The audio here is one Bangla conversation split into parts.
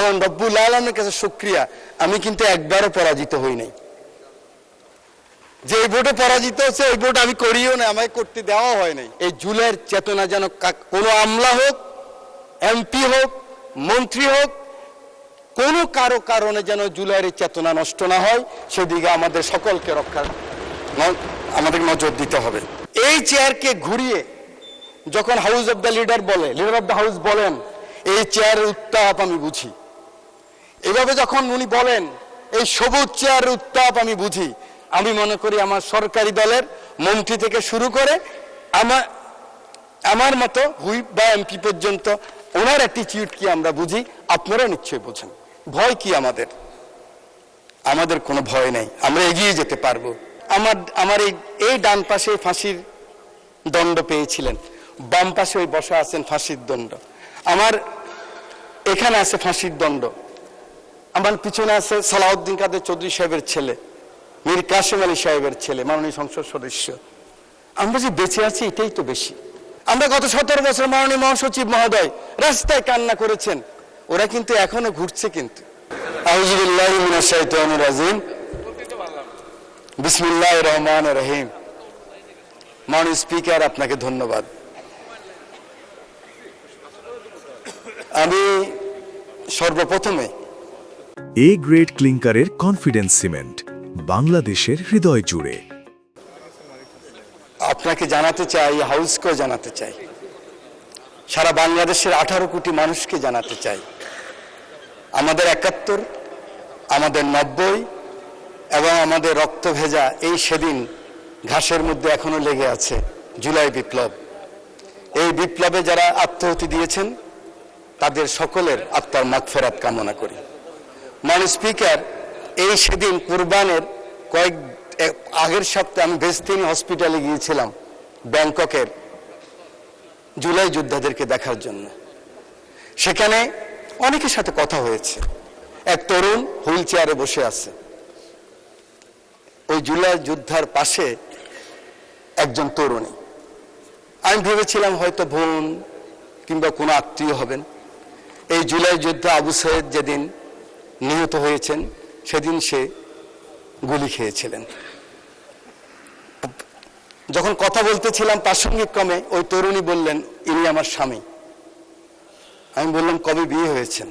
মহান রব্বুল আলামিনের কাছে শুকরিয়া, আমি কিন্তু একবারও পরাজিত হই নাই। যে ভোটে পরাজিত হচ্ছে ওই ভোট আমি করিও না, আমায় করতে দেওয়া হয় নাই। এই জুলাইয়ের চেতনা যেন কোনো আমলা হোক, এমপি হোক, মন্ত্রী হোক, কোনো কারো কারণে যেন জুলাইয়ের চেতনা নষ্ট না হয়, সেদিকে আমাদের সকলকে আমাদের নজর দিতে হবে। এই চেয়ারকে ঘুরিয়ে যখন house of the leader of the house বলেন, এই চেয়ারের উত্তাপ আমি বুঝি। এভাবে যখন উনি বলেন এই সবুজ চেয়ারের উত্তাপ আমি বুঝি, আমি মনে করি আমার সরকারি দলের মন্ত্রী থেকে শুরু করে আমার মতো হুইপ বা এমপি পর্যন্ত ওনার অ্যাটিটিউড কি আমরা বুঝি, আপনারা নিশ্চয়ই বোঝেন। ভয় কি আমাদের? আমাদের কোনো ভয় নেই, আমরা এগিয়ে যেতে পারবো। আমার এই ডান পাশে ফাঁসির দণ্ড পেয়েছিলেন, বাম পাশে ওই বসা আছেন ফাঁসির দণ্ড, আমার এখানে আছে ফাঁসির দণ্ড, আমার পিছনে আছে সালাউদ্দিন কাদের চৌধুরী সাহেবের ছেলে, মীর কাসেম আলী সাহেবের ছেলে, মাননীয় সংসদ সদস্য। আমরা যে বেঁচে আছি এটাই তো বেশি। আমরা গত 17 বছর মাননীয় মহাসচিব মহোদয় রাস্তায় কান্না করেছেন, ওরা কিন্তু এখনো ঘুরছে। কিন্তু আউযু বিল্লাহি মিনাশ শাইতানির রাজিম, বিসমিল্লাহির রহমানির রহিম। মাননীয় স্পিকার, আপনাকে ধন্যবাদ। আমি সর্বপ্রথমে এ গ্রেড ক্লিংকারের কনফিডেন্স সিমেন্ট, বাংলাদেশের হৃদয় জুড়ে আপনাকে জানাতে চাই, হাউসকেও জানাতে চাই, সারা বাংলাদেশের 18 কোটি মানুষকে জানাতে চাই, আমাদের 71, আমাদের 90 এবং আমাদের রক্ত ভেজা এই সেদিন ঘাসের মধ্যে এখনো লেগে আছে জুলাই বিপ্লব। এই বিপ্লবে যারা আত্মাহুতি দিয়েছেন তাদের সকলের আত্মার মাগফিরাত কামনা করি। মাননীয় স্পিকার, এই সেদিন কুরবানের আগের সপ্তাহে আমি বেস্তিনি হসপিটালে গিয়েছিলাম ব্যাংককের, জুলাই যোদ্ধাদেরকে দেখার জন্য। সেখানে অনেকের সাথে কথা হয়েছে। এক তরুণ হুইল চেয়ারে বসে আছে, ওই জুলাই যোদ্ধার পাশে একজন তরুণী। আমি ভেবেছিলাম হয়তো বোন কিংবা কোনো আত্মীয় হবেন। এই জুলাই যোদ্ধা আবু সাইদ যেদিন নিহত হয়েছেন সেদিন সে গুলি খেয়েছিলেন। যখন কথা বলতেছিলাম প্রাসঙ্গিক ক্রমে ওই তরুণী বললেন, ইনি আমার স্বামী। আমি বললাম, কবে বিয়ে হয়েছেন?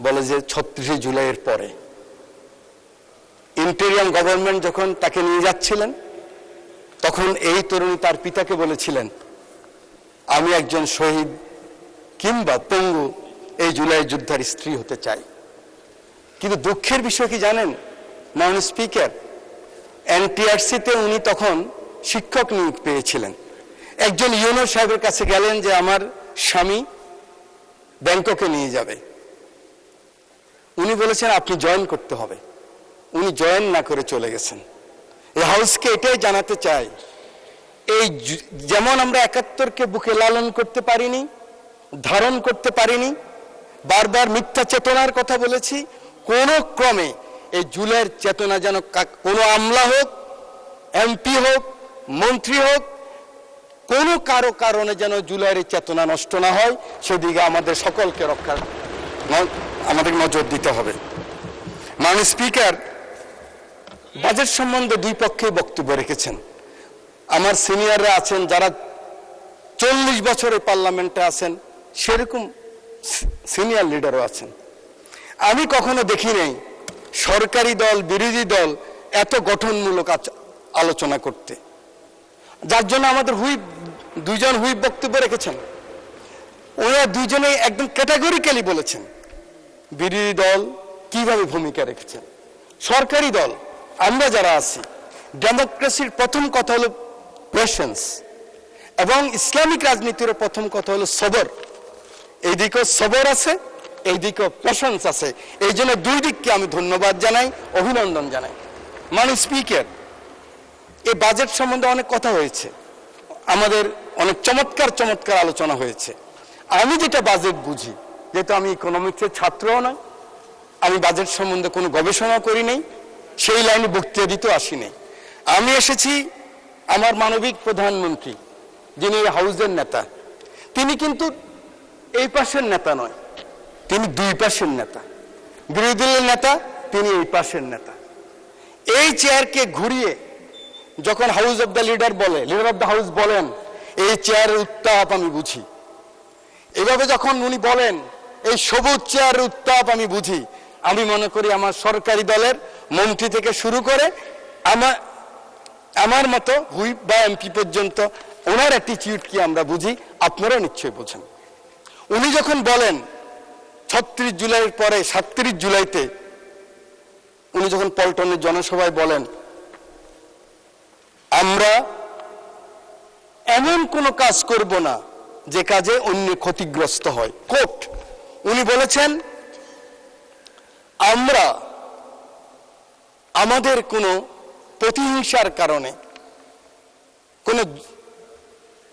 বলে যে 36 জুলাইয়ের পরে। ইন্টেরিয়াম গভর্নমেন্ট যখন তাকে নিয়ে যাচ্ছিলেন তখন এই তরুণী তার পিতাকে বলেছিলেন, আমি একজন শহীদ কিংবা পঙ্গু এই জুলাই যোদ্ধার স্ত্রী হতে চাই। কিন্তু দুঃখের বিষয় কি জানেন মাননীয় স্পিকার, এনটিআরসিতে উনি তখন শিক্ষক নিয়োগ পেয়েছিলেন। একজন ইউনো সাহেবের কাছে গেলেন যে আমার স্বামী ব্যাংককে নিয়ে যাবে। উনি বলেছেন আপনি জয়েন করতে হবে। উনি জয়েন না করে চলে গেছেন। এই হাউসকে এটাই জানাতে চাই, এই যেমন আমরা 71কে বুকে লালন করতে পারিনি, ধারণ করতে পারিনি, বারবার মিথ্যা চেতনার কথা বলেছি, কোন ক্রমে এই জুলাইয়ের চেতনা যেন কোনো আমলা হোক, এমপি হোক, মন্ত্রী হোক, কোনো কারো কারণে যেন জুলাইয়ের চেতনা নষ্ট না হয়, সেদিকে আমাদের সকলকে আমাদের নজর দিতে হবে। মাননীয় স্পিকার, বাজেট সম্বন্ধে দুই পক্ষেই বক্তব্য রেখেছেন। আমার সিনিয়ররা আছেন যারা 40 বছরের পার্লামেন্টে আছেন, সেরকম সিনিয়র লিডারও আছেন। আমি কখনো দেখি নাই সরকারি দল বিরোধী দল এত গঠনমূলক আলোচনা করতে, যার জন্য আমাদের দুইজন হুইপ বক্তব্য রেখেছেন। ওরা দুইজনে একদম ক্যাটাগরিক্যালি বলেছেন বিরোধী দল কিভাবে ভূমিকা রেখেছেন। সরকারি দল আমরা যারা আছি, ডেমোক্রেসির প্রথম কথা হলো পেশেন্স, এবং ইসলামিক রাজনীতির প্রথম কথা হলো সবর। এই দিকেও সবর আছে, এই দিকেও পেশেন্স আছে। এই জন্য দুই দিককে আমি ধন্যবাদ জানাই, অভিনন্দন জানাই। মাননীয় স্পিকার, এই বাজেট সম্বন্ধে অনেক কথা হয়েছে, আমাদের অনেক চমৎকার চমৎকার আলোচনা হয়েছে। আমি যেটা বাজেট বুঝি, যেহেতু আমি ইকোনমিক্সের ছাত্রও নয়, আমি বাজেট সম্বন্ধে কোনো গবেষণা করি নাই, সেই লাইনে বক্তৃতা দিতেও আসি নাই। আমি এসেছি আমার মানবিক প্রধানমন্ত্রী, যিনি হাউসের নেতা, তিনি কিন্তু এই পাশের নেতা নয়, তিনি দুই পাশের নেতা, বিরোধী দলের নেতা, তিনি এই পাশের নেতা। এই চেয়ারকে ঘুরিয়ে যখন হাউস অব দ্য লিডার বলে, লিডার অব দ্য হাউস বলেন, এই চেয়ারের উত্তাপ আমি বুঝি। এভাবে যখন উনি বলেন এই সবুজ চেয়ারের উত্তাপ আমি বুঝি, আমি মনে করি আমার সরকারি দলের মন্ত্রী থেকে শুরু করে আমার মতো হুইপ বা এমপি পর্যন্ত ওনার অ্যাটিটিউড কি আমরা বুঝি, আপনারা নিশ্চয়ই বোঝেন। উনি যখন বলেন 36 জুলাইয়ের পরে 37 জুলাইতে উনি যখন পল্টনের জনসভায় বলেন, আমরা এমন কোনো কাজ করব না যে কাজে অন্য ক্ষতিগ্রস্ত হয়। কোট, উনি বলেছেন আমরা আমাদের কোনো প্রতিহিংসার কারণে, কোনো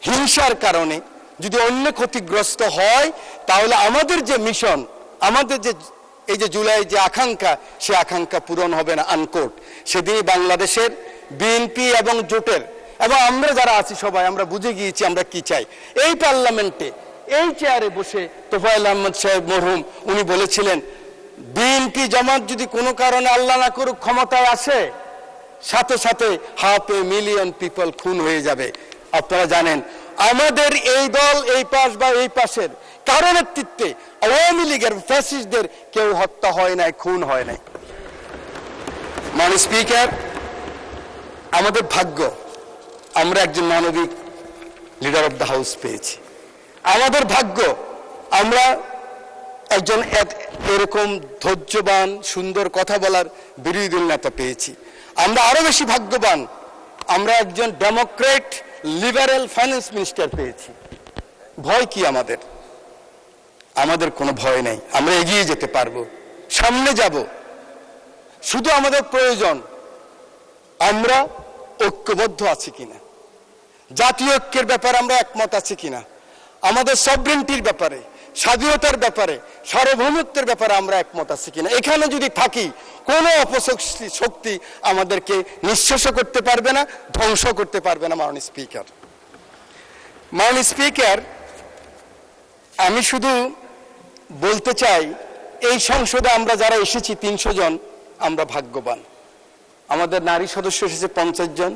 হিংসার কারণে যদি অন্য ক্ষতিগ্রস্ত হয়, তাহলে আমাদের যে মিশন, আমাদের যে এই যে জুলাই যে আকাঙ্ক্ষা, সে আকাঙ্ক্ষা পূরণ হবে না, আনকোট। সেদিনই বাংলাদেশের বিএনপি এবং জোটের এবং আমরা যারা আছি সবাই আমরা বুঝে গিয়েছি আমরা কি চাই। এই পার্লামেন্টে এই চেয়ারে বসে তোফায়েল আহমদ সাহেব মরহুম উনি বলেছিলেন, বিএনপি জামাত যদি কোনো কারণে আল্লাহ না করুক ক্ষমতায় আসে, সাথে সাথে 500,000 পিপল খুন হয়ে যাবে। আপনারা জানেন আমাদের এই দল এই পাশ বা এই পাশের কারো নেতৃত্বে আওয়ামী লীগের ফ্যাসিস্টদের কেউ হত্যা হয় নাই, খুন হয় নাই। মাননীয় স্পিকার, আমাদের ভাগ্য আমরা একজন মানবিক লিডার অব দ্য হাউস পেয়েছি। আমাদের ভাগ্য আমরা একজন এরকম ধৈর্যবান সুন্দর কথা বলার বিরোধী দল নেতা পেয়েছি। আমরা আরো বেশি ভাগ্যবান, আমরা একজন ডেমোক্রেট লিবারেল ফাইন্যান্স মিনিস্টার পেয়েছি। ভয় কি আমাদের? আমাদের কোনো ভয় নেই, আমরা এগিয়ে যেতে পারবো, সামনে যাব। শুধু আমাদের প্রয়োজন আমরা ঐক্যবদ্ধ আছি কিনা, জাতীয় ঐক্যের ব্যাপারে আমরা একমত আছি কিনা, আমাদের সভরেন্টির ব্যাপারে, স্বাধীনতার ব্যাপারে, সার্বভৌমত্বের ব্যাপারে আমরা একমত আছি কিনা। এখানে যদি থাকি কোনো অপশক্তি আমাদেরকে নিঃশেষ করতে পারবে না, ধ্বংস করতে পারবে না। মাননীয় স্পিকার, আমি শুধু বলতে চাই এই সংসদে আমরা যারা এসেছি 300 জন আমরা ভাগ্যবান। আমাদের নারী সদস্য এসেছে 50 জন,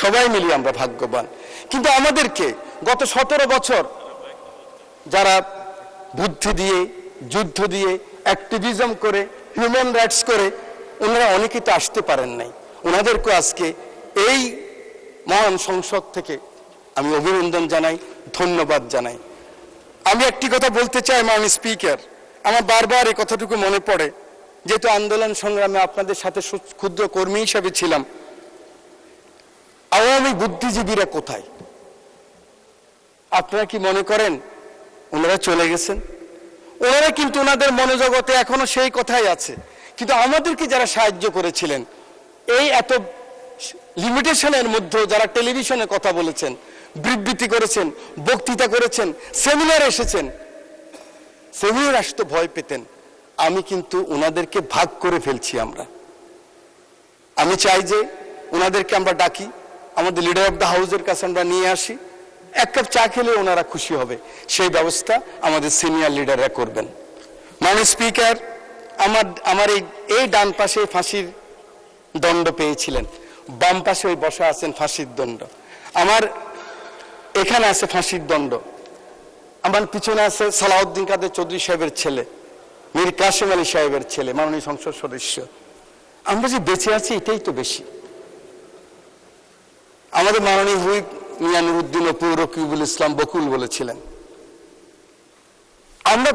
সবাই মিলিয়ে আমরা ভাগ্যবান। কিন্তু আমাদেরকে গত 17 বছর যারা বুদ্ধি দিয়ে, যুদ্ধ দিয়ে, অ্যাক্টিভিজম করে, হিউম্যান রাইটস করে, ওনারা অনেকেই তো আসতে পারেন নাই। ওনাদেরকে আজকে এই মহান সংসদ থেকে আমি অভিনন্দন জানাই, ধন্যবাদ জানাই। আমি একটি কথা বলতে চাই মাননীয় স্পিকার, আমার বারবার এই কথাটুকু মনে পড়ে, যেহেতু আন্দোলন সংগ্রামে আপনাদের সাথে ক্ষুদ্র কর্মী হিসাবে ছিলাম। আওয়ামী বুদ্ধিজীবীরা কোথায়? আপনারা কি মনে করেন ওনারা চলে গেছেন? ওনারা কিন্তু ওনাদের মনোজগতে এখনো সেই কথাই আছে। কিন্তু আমাদেরকে যারা সাহায্য করেছিলেন, এই এত লিমিটেশনের মধ্যেও যারা টেলিভিশনে কথা বলেছেন, বিবৃতি করেছেন, বক্তৃতা করেছেন, সেমিনার এসেছেন, সেমিনার আসতে ভয় পেতেন, আমি কিন্তু ওনাদেরকে ভাগ করে ফেলছি। আমি চাই যে ওনাদেরকে আমরা ডাকি, আমাদের লিডার অব দ্য হাউসের কাছে আমরা নিয়ে আসি, এক কাপ চা খেলে ওনারা খুশি হবে, সেই ব্যবস্থা আমাদের সিনিয়র লিডাররা করবেন। মাননীয় স্পিকার, আমার এই ডান পাশে ফাঁসির দণ্ড পেয়েছিলেন, বাম পাশে ওই বসা আছেন ফাঁসির দণ্ড, আমার এখানে আছে ফাঁসির দণ্ড, আমার পিছনে আছে সালাউদ্দিন কাদের চৌধুরী সাহেবের ছেলে, মীর কাসেম আলী সাহেবের ছেলে, মাননীয় সংসদ সদস্য। আমরা যে বেঁচে আছি এটাই তো বেশি। আমাদের মাননীয় হুইপ মিয়া নুরুদ্দিন অপু রকিবুল ইসলাম বকুল বলেছিলেন, আমরা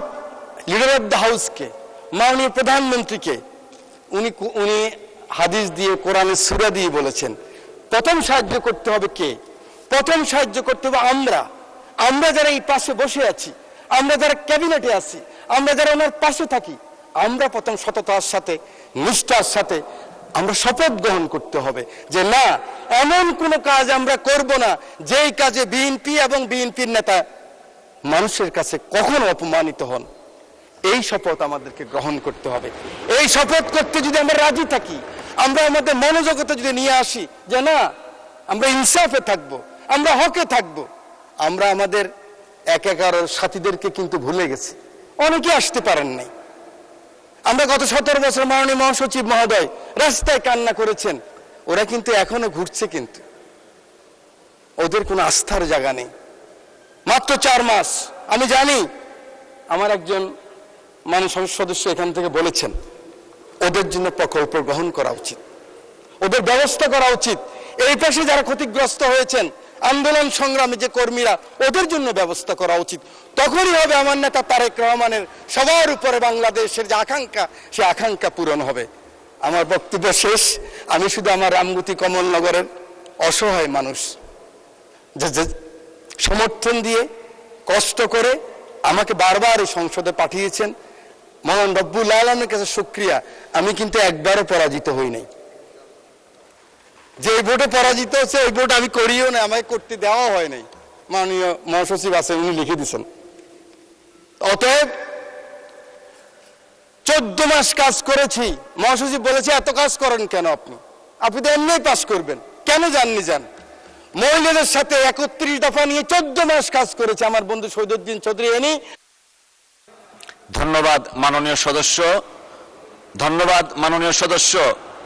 লিডার অব দ্য হাউসকে, মাননীয় প্রধানমন্ত্রীকে উনি হাদিস দিয়ে, কোরআনের সূরা দিয়ে বলেছেন, প্রথম সাহায্য করতে হবে কে? প্রথম সাহায্য করতে হবে আমরা যারা এই পাশে বসে আছি, আমরা যারা ক্যাবিনেটে আছি, আমরা যারা ওনার পাশে থাকি, আমরা প্রথম সততার সাথে, নিষ্ঠার সাথে আমরা শপথ গ্রহণ করতে হবে যে না, এমন কোন কাজ আমরা করব না যেই কাজে বিএনপি এবং বিএনপির নেতা মানুষের কাছে কখনো অপমানিত হন। এই শপথ আমাদেরকে গ্রহণ করতে হবে। এই শপথ করতে যদি আমরা রাজি থাকি, আমরা আমাদের মনোজগতে যদি নিয়ে আসি যে না, আমরা ইনসাফে থাকবো, আমরা হকে থাকবো, আমরা আমাদের একাকার সাথীদেরকে কিন্তু ভুলে গেছি। অনেকে আসতে পারেন নাই। আমরা গত 17 বছর মাননীয় মহাসচিব মহোদয় রাস্তায় কান্না করেছেন, ওরা কিন্তু এখনো ঘুরছে, কিন্তু ওদের কোনো আস্থার জায়গা নেই। মাত্র 4 মাস। আমি জানি আমার একজন মাননীয় সংসদ সদস্য এখান থেকে বলেছেন ওদের জন্য প্রকল্প গ্রহণ করা উচিত, ওদের ব্যবস্থা করা উচিত। এই পাশে যারা ক্ষতিগ্রস্ত হয়েছেন আন্দোলন সংগ্রামে যে কর্মীরা, ওদের জন্য ব্যবস্থা করা উচিত। তখনই হবে আমার নেতা তারেক রহমানের সবার উপরে বাংলাদেশের যে আকাঙ্ক্ষা, সে আকাঙ্ক্ষা পূরণ হবে। আমার বক্তব্য শেষ। আমি শুধু আমার রামগতি কমলনগরের অসহায় মানুষ যে সমর্থন দিয়ে কষ্ট করে আমাকে বারবার এই সংসদে পাঠিয়েছেন, মহান রব্বুল আলামিনের কাছে শুকরিয়া। আমি কিন্তু একবারও পরাজিত হই নাই। যে এই ভোটে পরাজিত হচ্ছে এই ভোট আমি করিও না, আমাকে করতে দেওয়া হয় নাই। মাননীয় মহাসচিব আছেন, উনি লিখে দিচ্ছেন। অতএব 14 মাস কাজ করেছি। মহাসচিব বলেছে এত কাজ করেন কেন আপনি? আপনি তো এমনি পাস করবেন, কেন যাননি? যান। মহিলাদের সাথে 31 দফা নিয়ে 14 মাস কাজ করেছে আমার বন্ধু শহীদুদ্দিন চৌধুরী এনি। ধন্যবাদ মাননীয় সদস্য, ধন্যবাদ মাননীয় সদস্য।